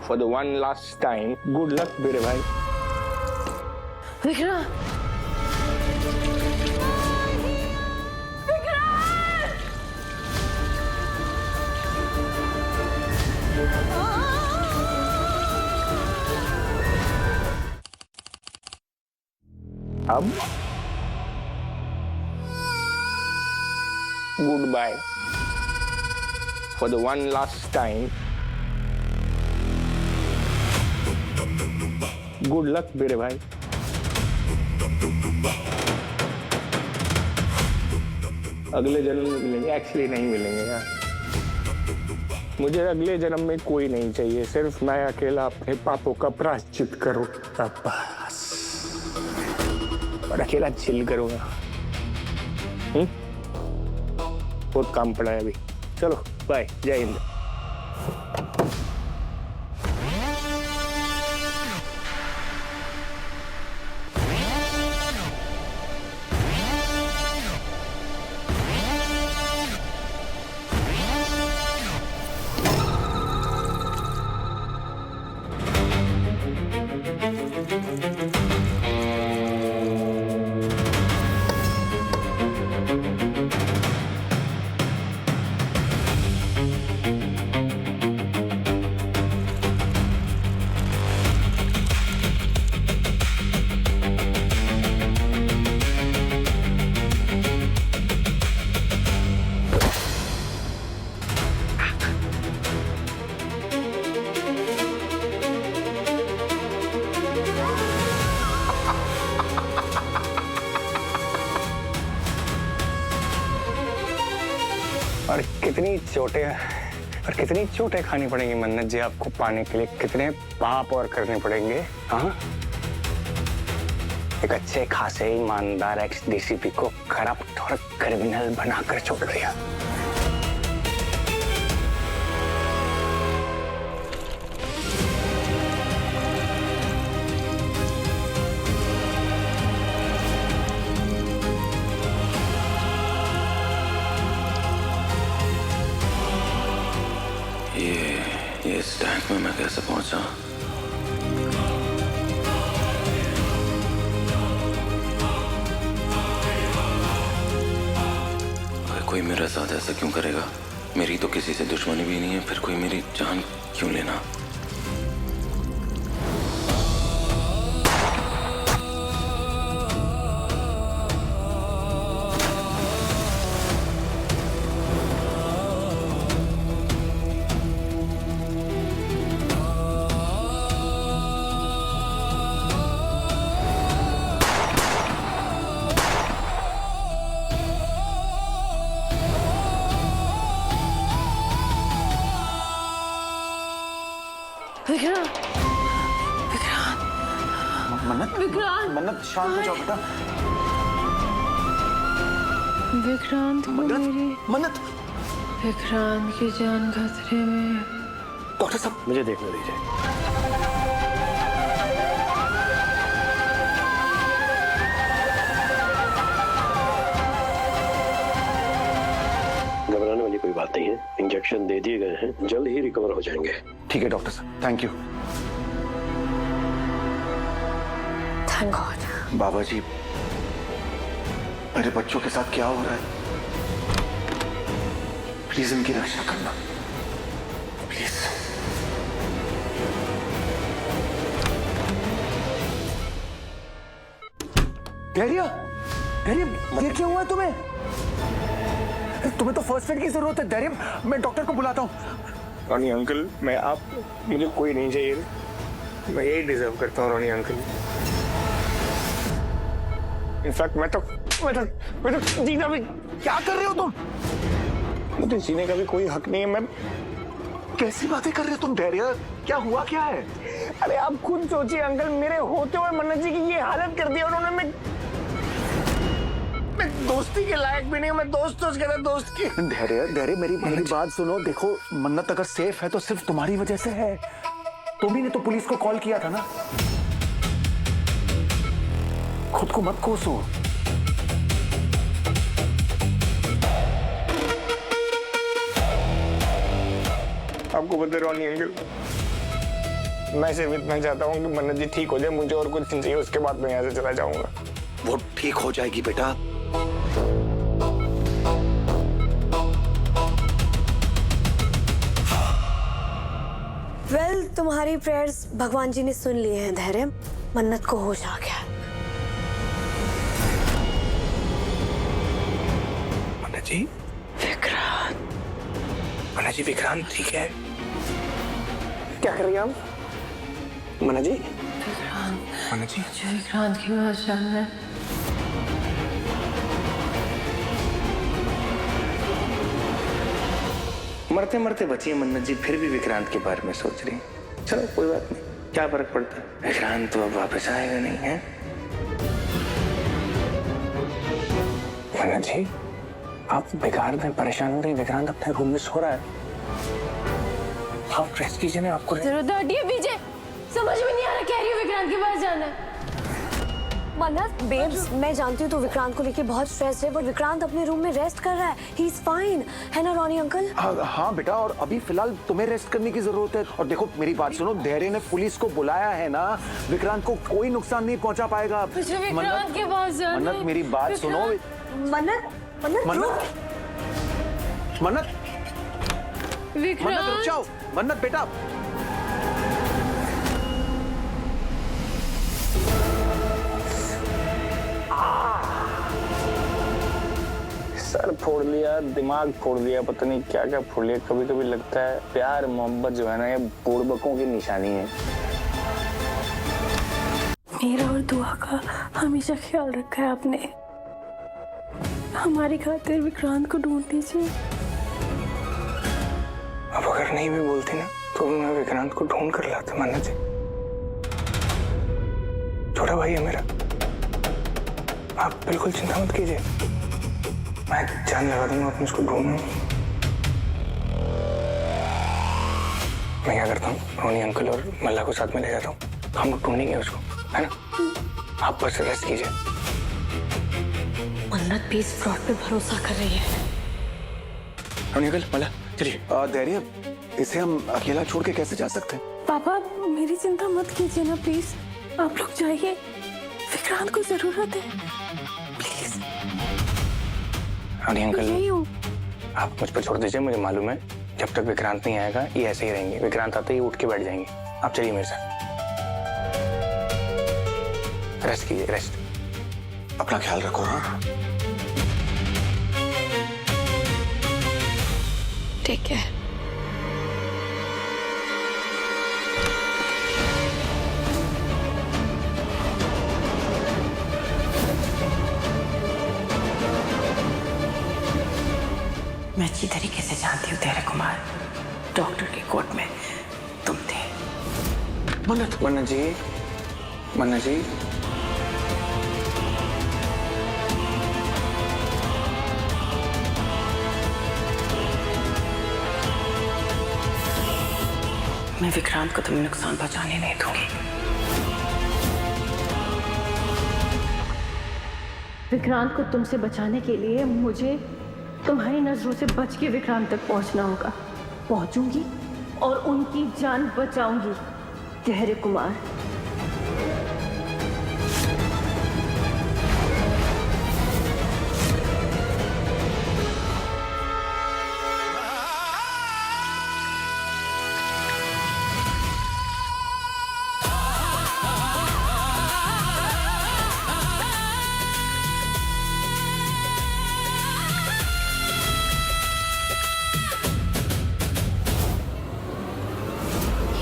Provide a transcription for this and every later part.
for the one last time, good luck मेरे भाई। विक्रांत, अब goodbye for the one last time, good luck मेरे भाई। अगले जन्म में मिलेंगे, एक्चुअली नहीं मिलेंगे यार। मुझे अगले जन्म में कोई नहीं चाहिए, सिर्फ मैं अकेला अपने पापों का प्रायश्चित करूं बस, और अकेला चिल करूंगा। बहुत काम पड़ा है अभी, चलो बाय, जय हिंद। और कितनी चोटें खानी पड़ेंगी मन्नत जी आपको पाने के लिए, कितने पाप और करने पड़ेंगे। हाँ, एक अच्छे खासे ईमानदार एक्स डीसीपी को करप्ट और क्रिमिनल बनाकर छोड़ दिया। ये इस टैंक में मैं कैसे पहुंचा? अगर कोई मेरे साथ ऐसा क्यों करेगा? मेरी तो किसी से दुश्मनी भी नहीं है, फिर कोई मेरी जान क्यों लेना? विक्रांत, विक्रांत, मन्नत, विक्रांत, मन्नत शांत हो जाओ बेटा। विक्रांत को मेरी, मन्नत, विक्रांत की जान खतरे में। डॉक्टर साहब मुझे देखने दीजिए। घबराने वाली कोई बात नहीं है, इंजेक्शन दे दिए गए हैं, जल्द ही रिकवर हो जाएंगे। ठीक है डॉक्टर साहब, thank you. Thank God. Baba ji, मेरे बच्चों के साथ क्या हो रहा है? प्लीज इनकी रक्षा करना, प्लीज। धैर्य, धैर्य, ये क्या हुआ तुम्हें? तुम्हें तो फर्स्ट एड की जरूरत है। धैर्य, मैं डॉक्टर को बुलाता हूँ। रोनी अंकल, मुझे कोई नहीं चाहिए, मैं यही डिजर्व करता हूँ रोनी अंकल। इनफैक्ट मैं तो जीना भी, क्या कर रहे हो तुम? मुझे जीने का भी कोई हक नहीं है। मैं कैसी बातें कर रहे हो तुम? धैर्य, क्या हुआ क्या है? अरे आप खुद सोचिए अंकल, मेरे होते हुए मन्नत जी की ये हालत कर दी उन्होंने। मैं दोस्ती के लायक भी नहीं, मैं दोस्त कहता दोस्त की। धैर्य, धैर्य, मेरी बात सुनो। देखो, मन्नत अगर सेफ है तो सिर्फ तुम्हारी वजह से है। तुम ही ने तो पुलिस को कॉल किया था ना। खुद को मत कोसो। आपको पता है रोनी अंकल, मैं सिर्फ इतना चाहता हूँ कि मन्नत जी ठीक हो जाए, मुझे और कुछ नहीं चाहिए, उसके बाद मैं यहाँ से चला जाऊंगा। वो ठीक हो जाएगी बेटा। वेल, तुम्हारी प्रेयर्स भगवान जी ने सुन लिए हैं धैर्य। मन्नत को होश आ गया। मन्नत जी, मन्नत जी विक्रांत ठीक है? क्या कर रही हैं आप? मन्नत जी, मन्नत जी, मुझे विक्रांत की बात जानना है। मरते मरते बची है मन्नत जी, फिर भी विक्रांत के बारे में सोच रही हैं। चलो कोई बात नहीं, क्या फर्क पड़ता है, विक्रांत तो अब वापस आएगा नहीं है। मन्नत जी, आप बेकार में परेशान हो रही हैं। विक्रांत अपने रूम में सो रहा है, आप रेस्ट कीजिए ना। आपको जरूरत हटिए पीछे, समझ में नहीं आ रहा, कह रही हूँ विक्रांत के पास जाना है। मन्नत बेब्स, मैं जानती हूँ तो विक्रांत को लेके बहुत स्ट्रेस है, बट विक्रांत अपने रूम में रेस्ट कर रहा है। ही इज फाइन, है ना रॉनी अंकल? हाँ बेटा, और अभी फिलहाल तुम्हें रेस्ट करने की जरूरत है। और देखो मेरी बात सुनो, धैर्य ने पुलिस को बुलाया है ना, विक्रांत को कोई नुकसान नहीं पहुंचा पाएगा। मुझे विक्रांत के पास जाना है। मन्नत मेरी बात सुनो। मन्नत, मन्नत, मन्नत, मन्नत, मन्नत रुक जाओ। मन्नत बेटा, सर फोड़ लिया, दिमाग फोड़ दिया, पता नहीं क्या क्या फोड़ लिया। कभी कभी लगता है प्यार मोहब्बत जो है ना, ये बुड़बकों की निशानी है। मेरा और दुआ का हमेशा ख्याल रखा है आपने। हमारी खातिर विक्रांत को ढूंढ लीजिए। अब अगर नहीं भी बोलती ना तो भी मैं विक्रांत को ढूंढ कर लाता। मन्नत जी, छोटा भाई है मेरा, आप बिल्कुल चिंता मत कीजिए, मैं जान लगा दूंगा अपने उसको ढूंढूंगा। मैं क्या करता हूँ, रोनी अंकल और मल्ला को साथ में ले जाता हूँ, हम लोग ढूंढेंगे उसको, है ना? आप बस रेस्ट कीजिए। मन्नत भी इस फ्रॉड पे भरोसा कर रही है। रोनी अंकल, मल्ला चलिए। धैर्य, इसे हम अकेला छोड़ के कैसे जा सकते हैं? पापा मेरी चिंता मत कीजिए ना प्लीज, आप लोग जाइए, विक्रांत को जरूरत है, प्लीज। रोनी अंकल, यही हूँ। आप मुझ पर छोड़ दीजिए, मुझे मालूम है जब तक विक्रांत नहीं आएगा ये ऐसे ही रहेंगे। विक्रांत आते ही उठ के बैठ जाएंगे। आप चलिए मेरे साथ, रेस्ट कीजिए, रेस्ट। अपना ख्याल रखो। हाँ, ठीक है। मैं अच्छी तरीके से जानती हूँ धैर्य कुमार, डॉक्टर के कोर्ट में तुम थे। मन्नत, मन्नत जी, मन्नत जी, मैं विक्रांत को तुम्हें नुकसान पहुंचाने नहीं दूंगी। विक्रांत को तुमसे बचाने के लिए मुझे तुम्हारी नजरों से बच के विक्रांत तक पहुंचना होगा। पहुंचूंगी और उनकी जान बचाऊंगी। धैर्य कुमार।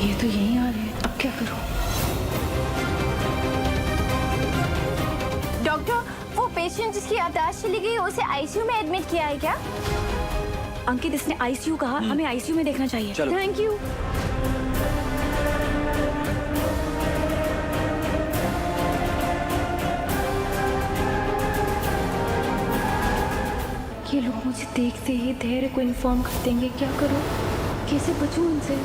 ये तो यहीं आ रहे हैं, अब क्या करूं? डॉक्टर, वो पेशेंट जिसकी याददाश्त चली गई उसे आईसीयू में एडमिट किया है क्या? अंकित, इसने आईसीयू कहा, हमें आईसीयू में देखना चाहिए। Thank you. ये लोग मुझे देखते ही धैर्य को इन्फॉर्म कर देंगे। क्या करूं? कैसे बचूं इनसे?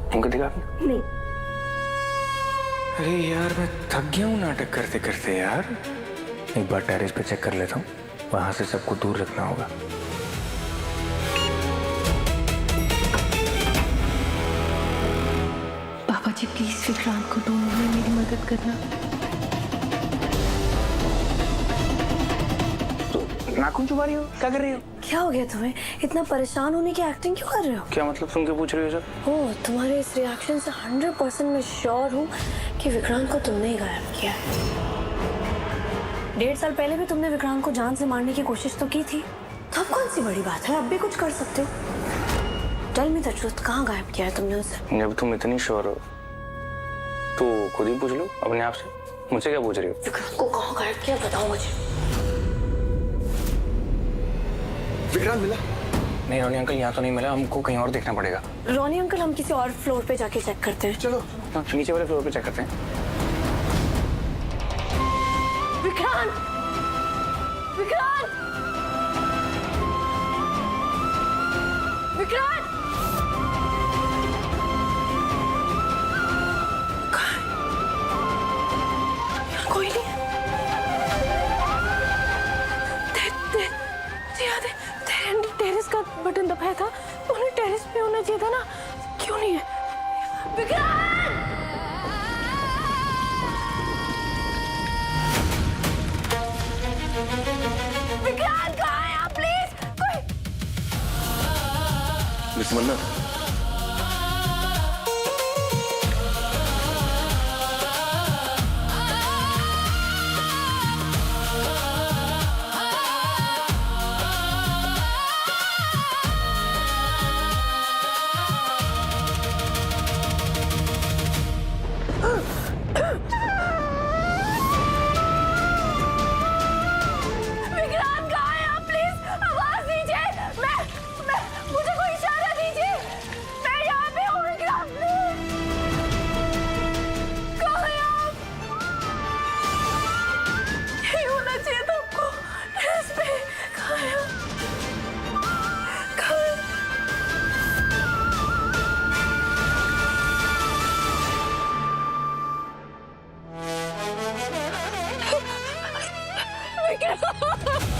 उनको दिखा नहीं। अरे यार, मैं थक गया हूँ नाटक करते करते यार। एक बार टेरेस पे चेक कर लेता हूँ, वहां से सबको दूर रखना होगा। जी प्लीज विक्रांत को ढूंढने में मेरी मदद करना। नाखून चुबा रही हो, क्या कर रही हो? क्या हो गया तुम्हें? इतना परेशान होने की एक्टिंग क्यों कर रहे हो? क्या मतलब, तुम क्यों पूछ रही हो सर? ओह, तुम्हारे इस रिएक्शन से 100% मैं श्योर हूँ कि विक्रांत को तुमने ही गायब किया है। 1.5 साल पहले भी तुमने विक्रांत को जान से मारने की कोशिश तो की थी, तो अब कौन सी बड़ी बात है? अब भी कुछ कर सकते हो। टेल मी द ट्रूथ, कहाँ गायब किया है तुमने उसे? जब तुम इतनी श्योर हो तो खुद ही पूछ लो अपने आप से, मुझसे क्या पूछ रही हो? विक्रांत को कहाँ गायब किया बताओ मुझे। विक्रांत मिला? नहीं रोनी अंकल, यहाँ तो नहीं मिला, हमको कहीं और देखना पड़ेगा। रोनी अंकल, हम किसी और फ्लोर पे जाके चेक करते हैं। चलो नीचे वाले फ्लोर पे चेक करते हैं। विक्रांत! विक्रांत! विक्रांत! कोई नहीं। टेरेस का बटन दबाया था, उन्हें टेरेस पे होना चाहिए था ना, क्यों नहीं है? विक्रांत! विक्रांत कहाँ है आप? प्लीज कोई। मिस मन्नत, विक्रांत कहाँ है आप? प्लीज आवाज दीजिए। मुझे कोई इशारा दीजिए। मैं यहाँ पे हूँ। विक्रांत प्लीज, कहाँ है आप? यही होना चाहिए था आपको। टेरेस पे कहाँ है आप? कहाँ है? विक्रांत!